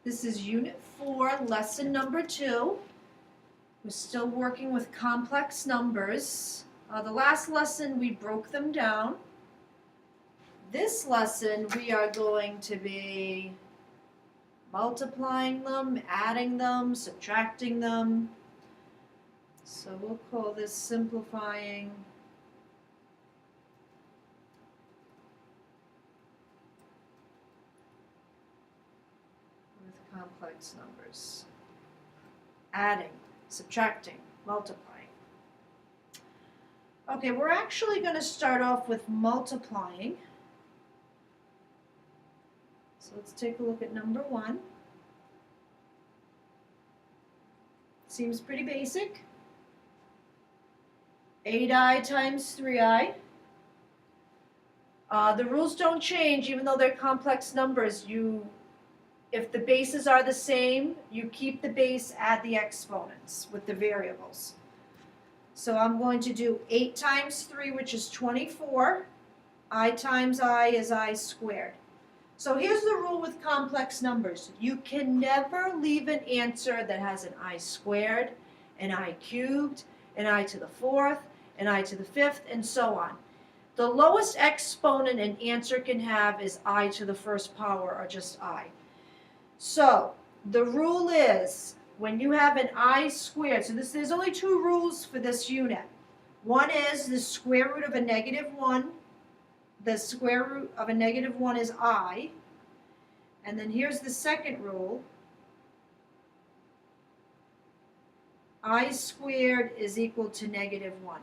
This is Unit 4, Lesson number 2. We're still working with complex numbers. The last lesson we broke them down. This lesson we are going to be multiplying them, adding them, subtracting them. So we'll call this simplifying with complex numbers. Adding, subtracting, multiplying. Okay, we're actually going to start off with multiplying. So let's take a look at number 1. Seems pretty basic. 8i times 3i. The rules don't change even though they're complex numbers. If the bases are the same, you keep the base, add the exponents with the variables. So I'm going to do 8 times 3, which is 24. I times I is I squared. So here's the rule with complex numbers. You can never leave an answer that has an I squared, an I cubed, an I to the 4th, an I to the 5th, and so on. The lowest exponent an answer can have is I to the 1st power, or just I. So the rule is, when you have an I squared, so there's only 2 rules for this unit. One is the square root of a negative 1. The square root of a negative 1 is I. And then here's the second rule. I squared is equal to negative 1.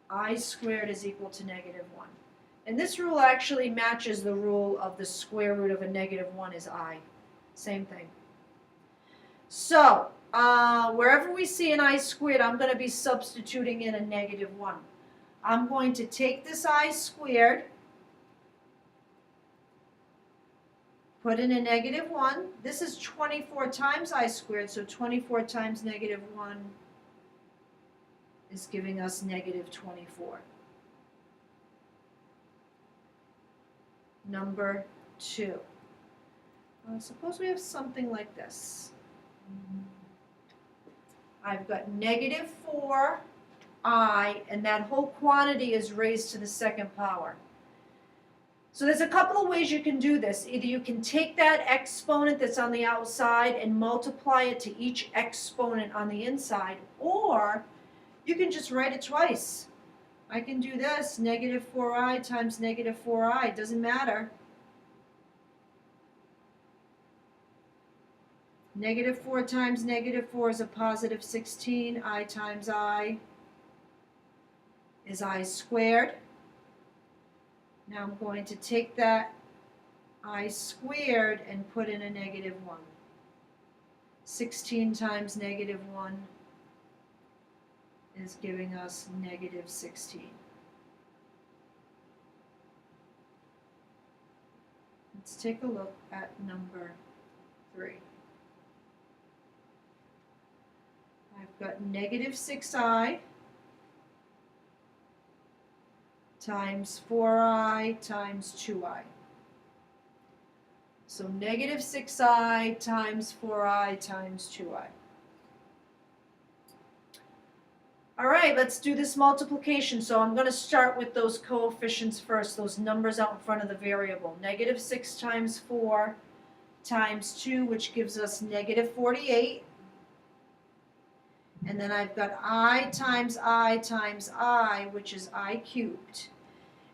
I squared is equal to negative 1. And this rule actually matches the rule of the square root of a negative 1 is I. Same thing. So, wherever we see an I squared, I'm going to be substituting in a negative 1. I'm going to take this I squared, put in a negative 1. This is 24 times I squared, so 24 times negative 1 is giving us negative 24. Number 2. Suppose we have something like this. I've got negative 4i, and that whole quantity is raised to the 2nd power. So there's a couple of ways you can do this. Either you can take that exponent that's on the outside and multiply it to each exponent on the inside, or you can just write it twice. I can do this, negative 4i times negative 4i, it doesn't matter. Negative 4 times negative 4 is a positive 16. I times I is I squared. Now I'm going to take that I squared and put in a negative 1. 16 times negative 1 is giving us negative 16. Let's take a look at number 3. I've got negative 6i times 4i times 2i. So negative 6i times 4i times 2i. All right, let's do this multiplication. So I'm going to start with those coefficients first, those numbers out in front of the variable. Negative 6 times 4 times 2, which gives us negative 48. And then I've got I times I times I, which is I cubed.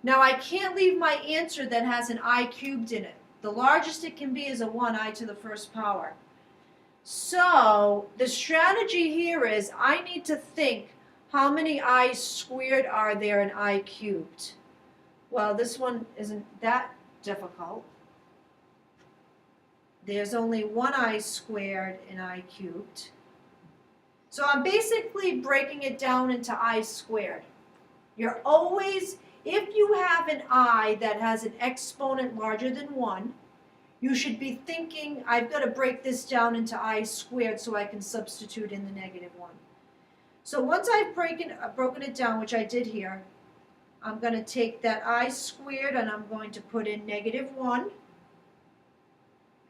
Now I can't leave my answer that has an I cubed in it. The largest it can be is a 1, I to the 1st power. So the strategy here is I need to think, how many I squared are there in I cubed? Well, this one isn't that difficult. There's only 1 I squared in I cubed. So I'm basically breaking it down into I squared. You're always, if you have an I that has an exponent larger than 1, you should be thinking, I've got to break this down into I squared so I can substitute in the negative 1. So once I've broken it down, which I did here, I'm going to take that I squared and I'm going to put in negative 1.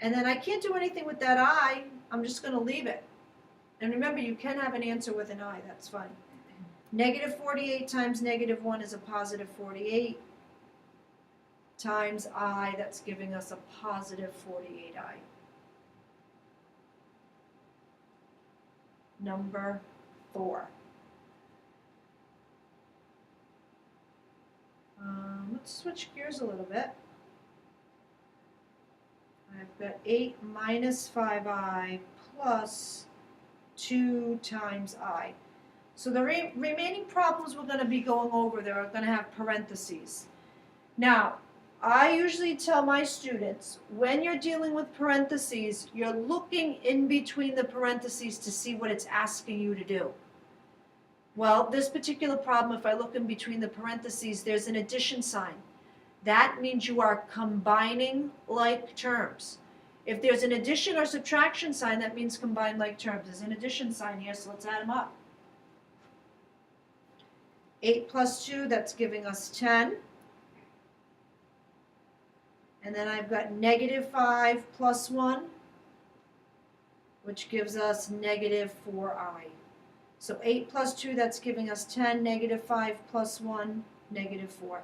And then I can't do anything with that I. I'm just going to leave it. And remember, you can have an answer with an I. That's fine. Negative 48 times negative 1 is a positive 48 times I. That's giving us a positive 48I. Number 4. Let's switch gears a little bit. I've got 8 minus 5I plus 2 times I. So the remaining problems we're going to be going over, they're going to have parentheses. Now, I usually tell my students, when you're dealing with parentheses, you're looking in between the parentheses to see what it's asking you to do. Well, this particular problem, if I look in between the parentheses, there's an addition sign. That means you are combining like terms. If there's an addition or subtraction sign, that means combine like terms. There's an addition sign here, so let's add them up. 8 plus 2, that's giving us 10. And then I've got negative 5 plus 1, which gives us negative 4I. So 8 plus 2, that's giving us 10, negative 5 plus 1, negative 4.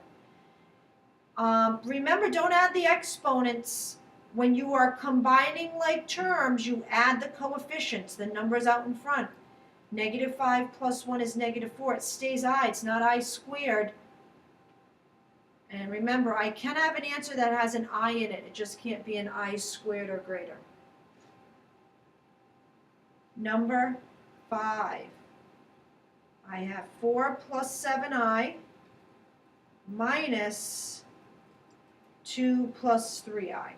Remember, don't add the exponents. When you are combining like terms, you add the coefficients, the numbers out in front. Negative 5 plus 1 is negative 4. It stays I. It's not I squared. And remember, I can have an answer that has an I in it. It just can't be an I squared or greater. Number 5. I have 4 plus 7I minus 2 plus 3I.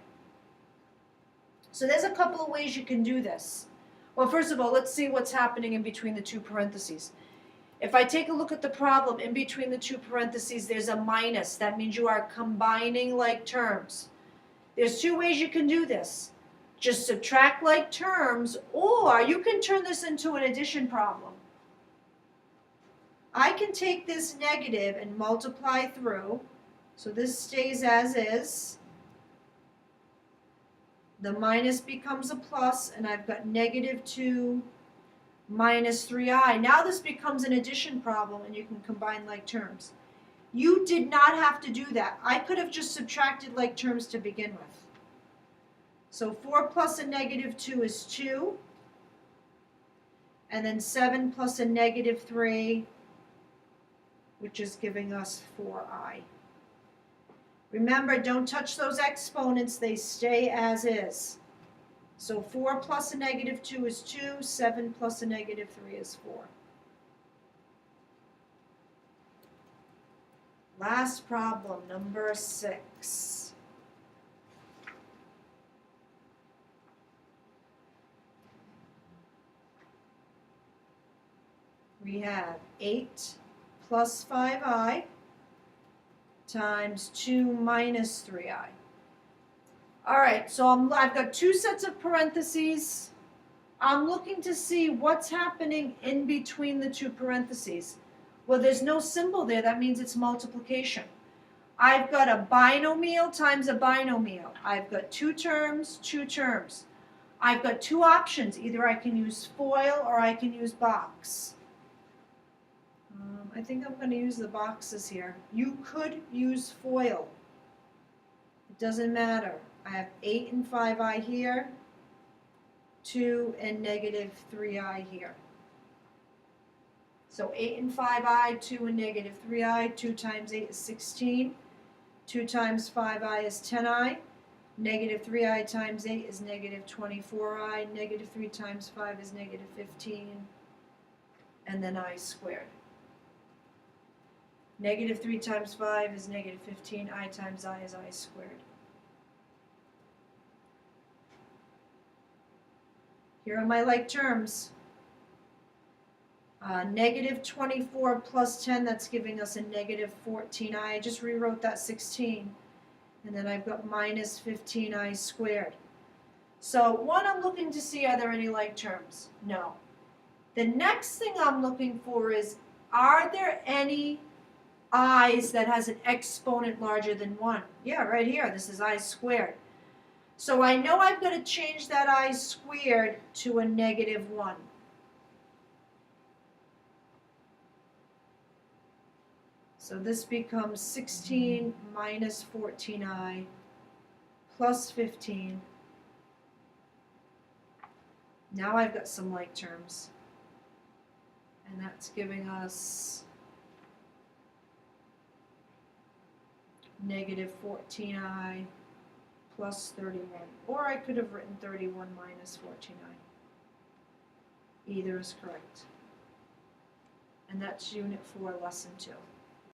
So there's a couple of ways you can do this. Well, first of all, let's see what's happening in between the two parentheses. If I take a look at the problem, in between the two parentheses, there's a minus. That means you are combining like terms. There's two ways you can do this. Just subtract like terms, or you can turn this into an addition problem. I can take this negative and multiply through, so this stays as is. The minus becomes a plus, and I've got negative 2 minus 3I. Now this becomes an addition problem, and you can combine like terms. You did not have to do that. I could have just subtracted like terms to begin with. So 4 plus a negative 2 is 2. And then 7 plus a negative 3, which is giving us 4I. Remember, don't touch those exponents. They stay as is. So 4 plus a negative 2 is 2. 7 plus a negative 3 is 4. Last problem, number 6. We have 8 plus 5I times 2 minus 3I. All right, so I've got two sets of parentheses. I'm looking to see what's happening in between the two parentheses. Well, there's no symbol there. That means it's multiplication. I've got a binomial times a binomial. I've got two terms, two terms. I've got two options. Either I can use FOIL or I can use box. I think I'm going to use the boxes here. You could use FOIL. It doesn't matter. I have 8 and 5I here, 2 and negative 3I here. So 8 and 5I, 2 and negative 3I, 2 times 8 is 16, 2 times 5I is 10I, negative 3I times 8 is negative 24I, negative 3 times 5 is negative 15, and then I squared. Negative 3 times 5 is negative 15, I times I is I squared. Here are my like terms. Negative 24 plus 10, that's giving us a negative 14i. I just rewrote that 16. And then I've got minus 15i squared. So one, I'm looking to see, are there any like terms? No. The next thing I'm looking for is, are there any i's that has an exponent larger than 1? Yeah, right here. This is I squared. So I know I've got to change that I squared to a -1. So this becomes 16 minus 14i plus 15. Now I've got some like terms. And that's giving us -14i plus 31. Or I could have written 31 minus 14i. Either is correct. And that's Unit 4, Lesson 2.